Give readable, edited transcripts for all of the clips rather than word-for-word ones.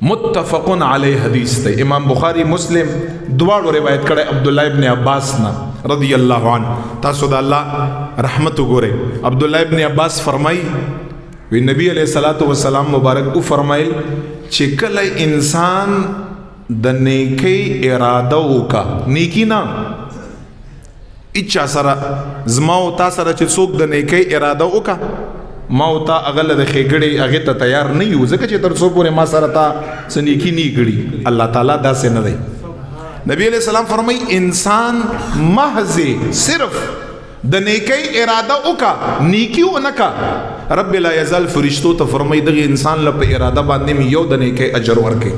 متفقن علیه حدیث ته امام بخاری مسلم دواړو روایت کړي عبد الله ابن عباس نا رضی الله عنه. تاسو د الله رحمت وګوره. عبد الله ابن عباس فرمای وی نبی علیہ الصلوۃ والسلام مبارک او فرمایل چې کله انسان د نیکی اراده وکا نیکی نه اچا سره زما او تاسو سره چې څوک د نیکی اراده وکا ما او تا اغل د خېګړې هغه ته تیار نه یو ځکه چې تر څو پورې ما سره تا سنیکی نه کړي الله تعالی دا څه نه دی. نبی علیہ السلام فرمای انسان محض صرف د نیکی اراده وکا نیکی ونکا رب لا یزال فرشتو ته فرمای دغه انسان له په اراده باندې یو د نیکی اجر ورکړي.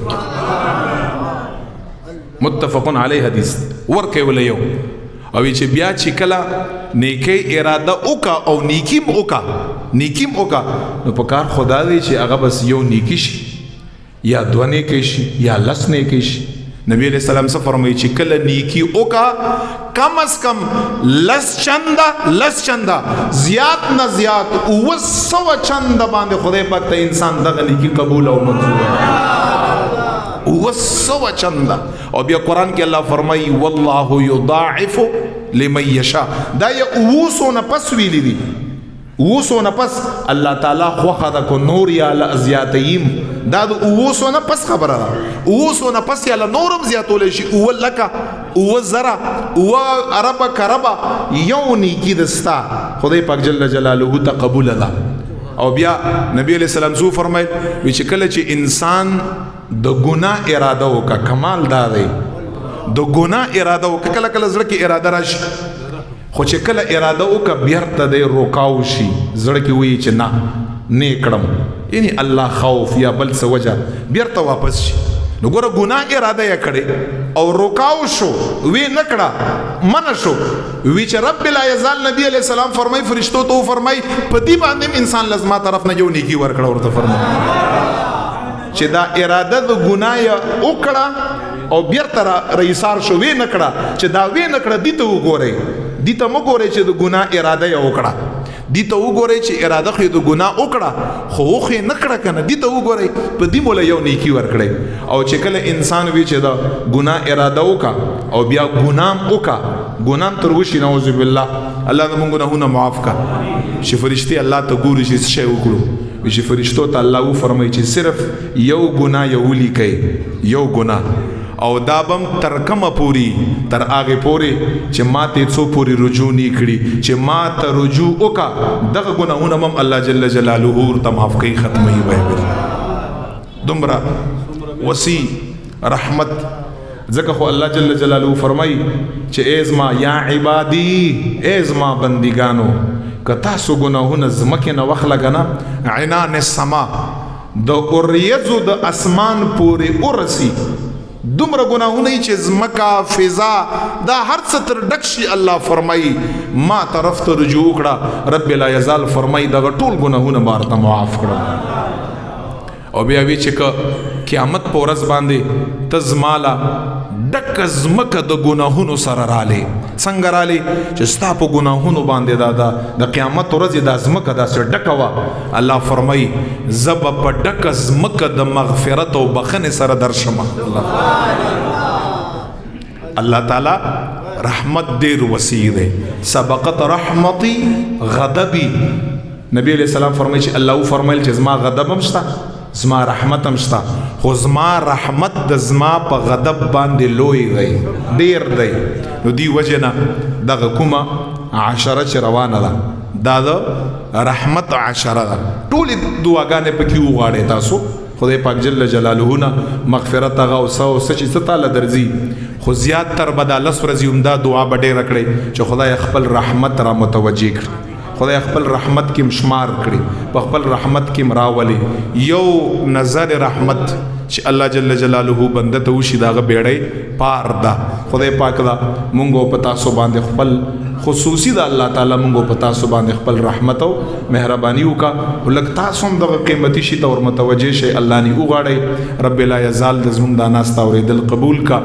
متفقن علیه حدیث ورکړي ول یو او چې بیا چې کله نیکی اراده وکا او نیکیم وکا نو په کار خدا دی چې هغه بس یو نیکی شي یا دو نیکی شي یا لس نیکی شي. نبی علیہ السلام سے فرمائی چې کله نیکی وکا کم از کم لس چندا زیات نه زیات 200 چندا باندې خدای پاک ته انسان دغه نیکی قبول او منظور 200 چندا. او بیا قرآن کې الله فرمائی والله یضاعف لمن یشاء. دا یې 200 نه پس ویلی دي 200 نه پس الله تعالی خوخه دا کو نور یا زیاتیم دا 200 نه پس خبره ده 200 نه پس یا نورم زیاتول شي او لکه او زرا او عرب کربا یو نیکی دستا خدای پاک جل جلاله تقبل ده. او بیا نبی علیہ السلام زو فرمایل وی چې کله چې انسان د ګناه اراده وکا کمال دا دی د ګناه اراده وکا کله کله زړه کې اراده راشي خو چې کله اراده وکا بیرته دی روکاو شي زړه کې وی چې نه کړم یعنی الله خوف یا بل څه وجه بیرته واپس شي. نو ګوره ګناه اراده یې کړې او روکاو شو وی نکړه من شو وی چې رب لا یزال نبی علیہ السلام فرمای فرشتو ته فرمای په دې باندې انسان لازمه طرف نه یو نیکی ورکړه ورته فرمای چې دا اراده د ګناه وکړه او بیرته رئیسار شو وی نکړه چې دا وی نکړه دي ته وګورئ دي ته مګورئ چې د ګناه اراده یې وکړه دي ته وګورئ چې اراده خو د ګناه وکړه خو خو نکړه کنه دي ته وګورئ په دې مولا یو نیکی ورکړي. او چې کله انسان وی چې دا ګناه اراده وکا او بیا ګنام تر وشي نعوذ بالله الله دې موږ ګناهونه معاف کا. چې فرشتي الله ته ګوري چې شی وکړو چې فرشتو ته الله و فرمایي چې صرف یو ګناه یو لیکي یو ګناه او دا بم تر کومه پوری تر هغه پوری چې ما ته څو پوری رجوع نه کړي چې ما ته رجوع وکا دغه ګناهونه هم الله جل جلاله ورته معاف کوي ختمي وي. دمرا وسی رحمت ځکه خو الله جل جلاله فرمای چې ازما یا عبادی ازما بندگانو کتا سو گناهونه زمکه نه وخلا غنا عنان السما د اوریزو د اسمان پوری اورسی دومره گناهونه چې زمکا فضا دا هر څه تر ډکشي الله فرمای ما طرف ته رجوع کړه رب لا یزال فرمای دا ټول گناهونه مارته معاف کړه. او بیا وی چې قیامت په ورځ باندې تزمالا ډک زمکه د ګناهونو سره رااله څنګه رااله چې ستا په ګناهونو باندې د قیامت ورځ د زمکه دا سر ډکوا الله فرمای زب په ډک زمکه د مغفرت او بخنه سره درشم. الله تعالی رحمت ډیر وسیع دی. سبقت رحمتي غضبي نبی علیہ السلام فرمایي چې الله فرمایل چې زما غضب هم شته زما رحمت هم شته خو زما رحمت د زما په غضب باندې لوی دی ډیر دی. نو دی وجنه دغه کومه عشره چې روانه ده دا د رحمت عشره ده ټول دعاګانې پکې وغواړي تاسو خدای پاک جل جلاله نه مغفرت هغه او سچ ستاله درځي خو زیات تر بداله ورځي همدا دعا بډې رکړي چې خدای خپل رحمت را متوجه کړي خدای خپل رحمت کې مشمار کړي په خپل رحمت کې مراولي یو نظر رحمت چې الله جل جلاله بنده ته وشي داغه بیړی پار دا خدای پاک دا مونږ په تاسو باندې خپل خصوصي دا الله تعالی مونږ په تاسو باندې خپل رحمت او مهرباني وکا ولک تاسو هم دغه قیمتي شي تور متوجه شي الله نه وغاړي رب لا یزال د زمونږ د ناس تاوریدل قبول کا.